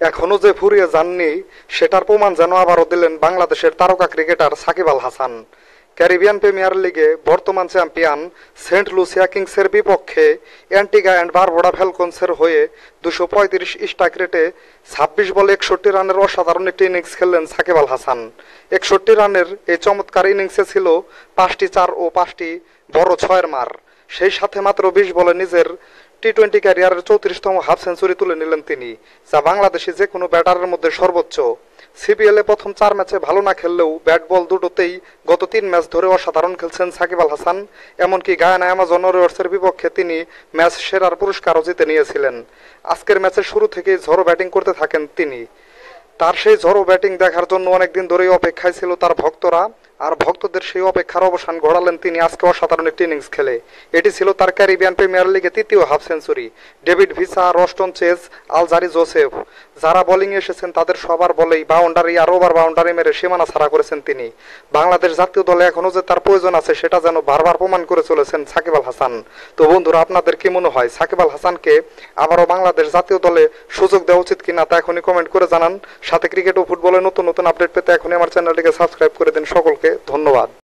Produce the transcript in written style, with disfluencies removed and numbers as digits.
এখনো যে ফুরিয়ে যাননি সেটার প্রমাণ যেন আবারও দিলেন বাংলাদেশের তারকা cricketer Shakib Al Hasan. Caribbean premier লিগে বর্তমান চ্যাম্পিয়ন সেন্ট লুসিয়া কিংসের বিপক্ষে অ্যান্টিগা অ্যান্ড বারবুডা ফ্যালকনসের হয়ে 235 স্ট্রাইক রেটে 26 বলে 61 রানের অসাধারণ একটি ইনিংস খেললেন সাকিব আল হাসান। 61 রানের এই চমৎকার ইনিংসে ছিল 5টি 4 ও 5টি বড় ছয়ের মার। সেই সাথে মাত্র 20 বলে নিজের টি-20 ক্যারিয়ারের 34তম হাফ সেঞ্চুরি তুলে নিলেন তিনি, যা বাংলাদেশি যে কোনো ব্যাটারের মধ্যে সর্বোচ্চ। সিপিএলে প্রথম 4 ম্যাচে ভালো না খেললেও ব্যাট বল দুটোতেই গত 3 ম্যাচ ধরে অসাধারণ খেলছেন সাকিব আল হাসান। এমনকি গায়ানা অ্যামাজন ওয়ারিয়র্সের বিপক্ষে তিনি ম্যাচ সেরার পুরস্কারও জিতে নিয়েছিলেন। আজকের ম্যাচের শুরু থেকেই ঝড়ো ব্যাটিং করতে থাকেন তিনি। তার সেই ঝড়ো ব্যাটিং দেখার জন্য অনেকদিন ধরেই অপেক্ষায় ছিল তার ভক্তরা, আর ভক্তদের সেই অপেক্ষার অবসান ঘটালেন তিনি আজকে অসাধারণ একটি ইনিংস খেলে। এটি ছিল তার ক্যারিবিয়ান প্রিমিয়ার লিগে 3য় half century. David Wiese, Roston Chase, Alzarri Joseph যারা বোলিংয়ে এসেছেন তাদের সবার বলেই বাউন্ডারি আর ওভার বাউন্ডারি মেরে সীমানা ছাড়া করেছেন তিনি। বাংলাদেশ জাতীয় দলে এখনো যে তার প্রয়োজন আছে সেটা যেন বারবার প্রমাণ করে চলেছেন সাকিব আল হাসান। তো বন্ধুরা, আপনাদের কি মনে হয় সাকিব আল হাসানকে আবারও বাংলাদেশ জাতীয় দলে সুযোগ দেওয়া উচিত কিনা তা এখনই কমেন্ট করে জানান। সাথে ক্রিকেট ও ফুটবলের নতুন নতুন আপডেট পেতে এখনই আমার চ্যানেলটিকে সাবস্ক্রাইব করে দিন। সকলকে ধন্যবাদ।